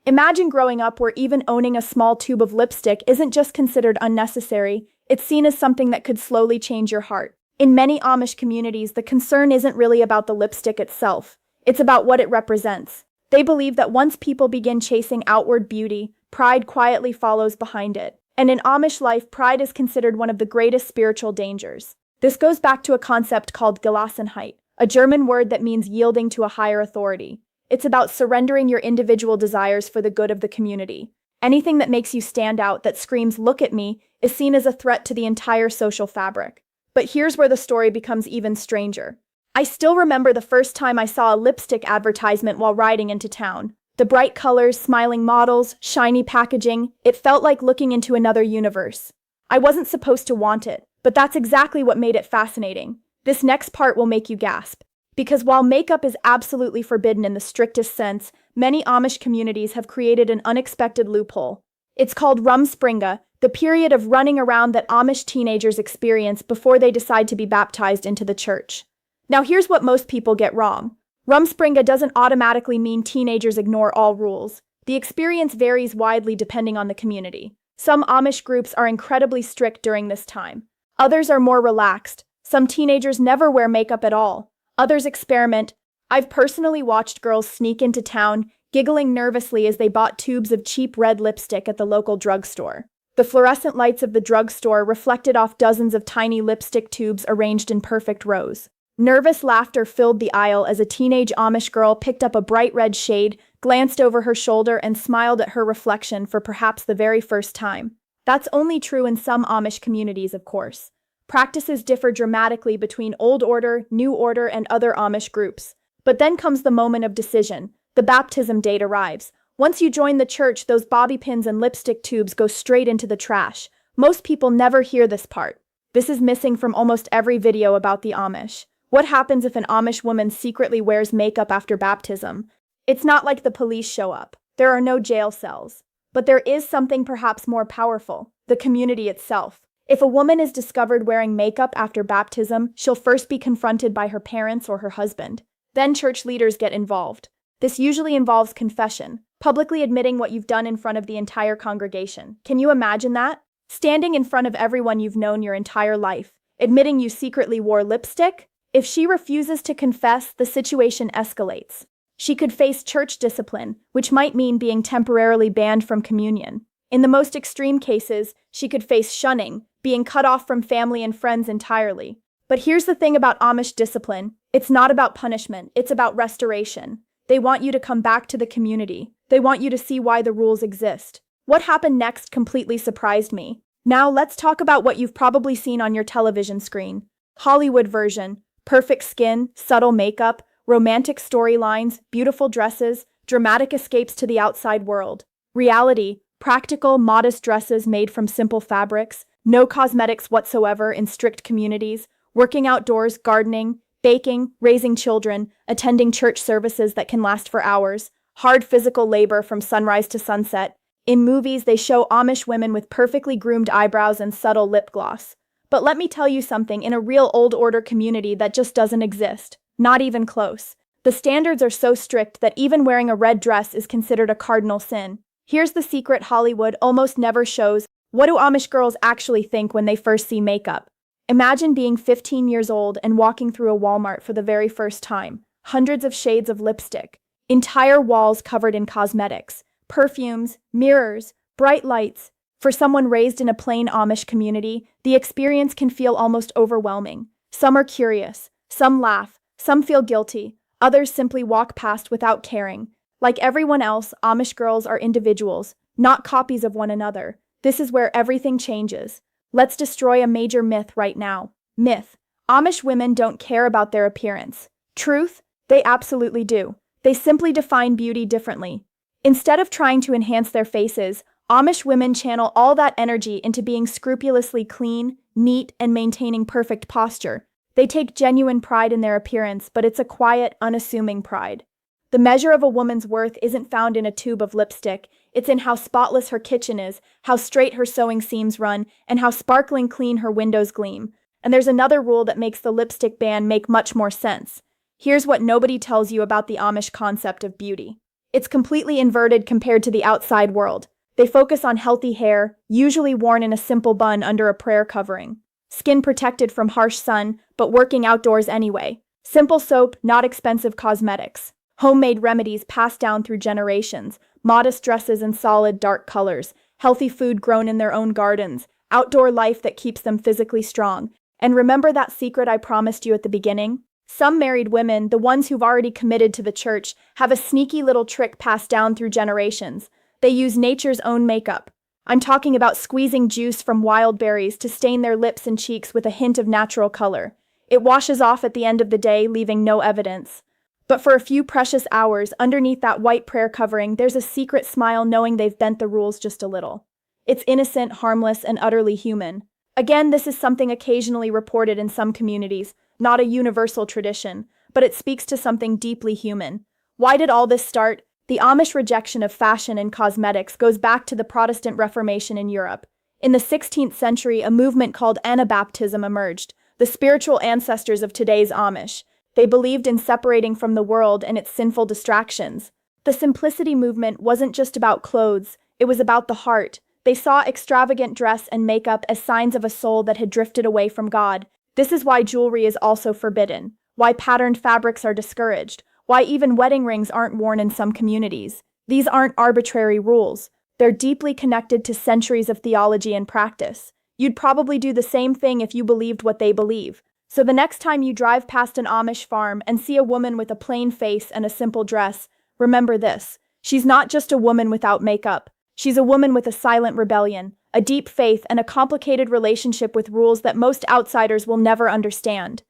Imagine growing up where even owning a small tube of lipstick isn't just considered unnecessary, it's seen as something that could slowly change your heart. In many Amish communities, the concern isn't really about the lipstick itself, it's about what it represents. They believe that once people begin chasing outward beauty, pride quietly follows behind it. And in Amish life, pride is considered one of the greatest spiritual dangers. This goes back to a concept called Gelassenheit, a German word that means yielding to a higher authority. It's about surrendering your individual desires for the good of the community. Anything that makes you stand out, that screams, "Look at me," is seen as a threat to the entire social fabric. But here's where the story becomes even stranger. I still remember the first time I saw a lipstick advertisement while riding into town. The bright colors, smiling models, shiny packaging, it felt like looking into another universe. I wasn't supposed to want it, but that's exactly what made it fascinating. This next part will make you gasp. Because while makeup is absolutely forbidden in the strictest sense, many Amish communities have created an unexpected loophole. It's called Rumspringa, the period of running around that Amish teenagers experience before they decide to be baptized into the church. Now here's what most people get wrong. Rumspringa doesn't automatically mean teenagers ignore all rules. The experience varies widely depending on the community. Some Amish groups are incredibly strict during this time. Others are more relaxed. Some teenagers never wear makeup at all. Others experiment. I've personally watched girls sneak into town, giggling nervously as they bought tubes of cheap red lipstick at the local drugstore. The fluorescent lights of the drugstore reflected off dozens of tiny lipstick tubes arranged in perfect rows. Nervous laughter filled the aisle as a teenage Amish girl picked up a bright red shade, glanced over her shoulder, and smiled at her reflection for perhaps the very first time. That's only true in some Amish communities, of course. Practices differ dramatically between Old Order, New Order, and other Amish groups. But then comes the moment of decision. The baptism date arrives. Once you join the church, those bobby pins and lipstick tubes go straight into the trash. Most people never hear this part. This is missing from almost every video about the Amish. What happens if an Amish woman secretly wears makeup after baptism? It's not like the police show up. There are no jail cells. But there is something perhaps more powerful: the community itself. If a woman is discovered wearing makeup after baptism, she'll first be confronted by her parents or her husband. Then church leaders get involved. This usually involves confession, publicly admitting what you've done in front of the entire congregation. Can you imagine that? Standing in front of everyone you've known your entire life, admitting you secretly wore lipstick? If she refuses to confess, the situation escalates. She could face church discipline, which might mean being temporarily banned from communion. In the most extreme cases, she could face shunning, being cut off from family and friends entirely. But here's the thing about Amish discipline. It's not about punishment, it's about restoration. They want you to come back to the community. They want you to see why the rules exist. What happened next completely surprised me. Now let's talk about what you've probably seen on your television screen. Hollywood version. Perfect skin, subtle makeup, romantic storylines, beautiful dresses, dramatic escapes to the outside world. Reality, practical, modest dresses made from simple fabrics, no cosmetics whatsoever in strict communities, working outdoors, gardening, baking, raising children, attending church services that can last for hours, hard physical labor from sunrise to sunset. In movies, they show Amish women with perfectly groomed eyebrows and subtle lip gloss. But let me tell you something, in a real Old Order community that just doesn't exist. Not even close. The standards are so strict that even wearing a red dress is considered a cardinal sin. Here's the secret Hollywood almost never shows. What do Amish girls actually think when they first see makeup? Imagine being 15 years old and walking through a Walmart for the very first time. Hundreds of shades of lipstick. Entire walls covered in cosmetics. Perfumes, mirrors, bright lights. For someone raised in a plain Amish community, the experience can feel almost overwhelming. Some are curious, some laugh, some feel guilty, others simply walk past without caring. Like everyone else, Amish girls are individuals, not copies of one another. This is where everything changes. Let's destroy a major myth right now. Myth: Amish women don't care about their appearance. Truth: they absolutely do. They simply define beauty differently. Instead of trying to enhance their faces, Amish women channel all that energy into being scrupulously clean, neat, and maintaining perfect posture. They take genuine pride in their appearance, but it's a quiet, unassuming pride. The measure of a woman's worth isn't found in a tube of lipstick. It's in how spotless her kitchen is, how straight her sewing seams run, and how sparkling clean her windows gleam. And there's another rule that makes the lipstick ban make much more sense. Here's what nobody tells you about the Amish concept of beauty. It's completely inverted compared to the outside world. They focus on healthy hair, usually worn in a simple bun under a prayer covering. Skin protected from harsh sun, but working outdoors anyway. Simple soap, not expensive cosmetics. Homemade remedies passed down through generations. Modest dresses in solid, dark colors. Healthy food grown in their own gardens. Outdoor life that keeps them physically strong. And remember that secret I promised you at the beginning? Some married women, the ones who've already committed to the church, have a sneaky little trick passed down through generations. They use nature's own makeup. I'm talking about squeezing juice from wild berries to stain their lips and cheeks with a hint of natural color. It washes off at the end of the day, leaving no evidence. But for a few precious hours, underneath that white prayer covering, there's a secret smile knowing they've bent the rules just a little. It's innocent, harmless, and utterly human. Again, this is something occasionally reported in some communities, not a universal tradition, but it speaks to something deeply human. Why did all this start? The Amish rejection of fashion and cosmetics goes back to the Protestant Reformation in Europe. In the 16th century, a movement called Anabaptism emerged, the spiritual ancestors of today's Amish. They believed in separating from the world and its sinful distractions. The simplicity movement wasn't just about clothes, it was about the heart. They saw extravagant dress and makeup as signs of a soul that had drifted away from God. This is why jewelry is also forbidden, why patterned fabrics are discouraged, why even wedding rings aren't worn in some communities. These aren't arbitrary rules. They're deeply connected to centuries of theology and practice. You'd probably do the same thing if you believed what they believe. So the next time you drive past an Amish farm and see a woman with a plain face and a simple dress, remember this. She's not just a woman without makeup. She's a woman with a silent rebellion, a deep faith, and a complicated relationship with rules that most outsiders will never understand.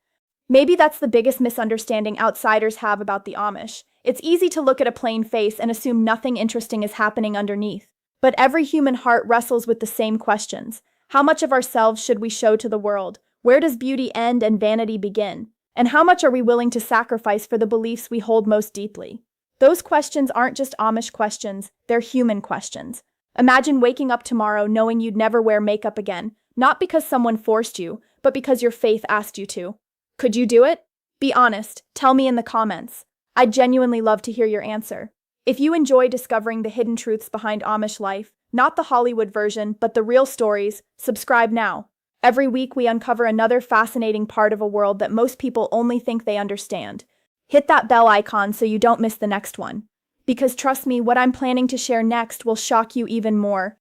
Maybe that's the biggest misunderstanding outsiders have about the Amish. It's easy to look at a plain face and assume nothing interesting is happening underneath. But every human heart wrestles with the same questions. How much of ourselves should we show to the world? Where does beauty end and vanity begin? And how much are we willing to sacrifice for the beliefs we hold most deeply? Those questions aren't just Amish questions, they're human questions. Imagine waking up tomorrow knowing you'd never wear makeup again, not because someone forced you, but because your faith asked you to. Could you do it? Be honest, tell me in the comments. I'd genuinely love to hear your answer. If you enjoy discovering the hidden truths behind Amish life, not the Hollywood version, but the real stories, subscribe now. Every week we uncover another fascinating part of a world that most people only think they understand. Hit that bell icon so you don't miss the next one. Because trust me, what I'm planning to share next will shock you even more.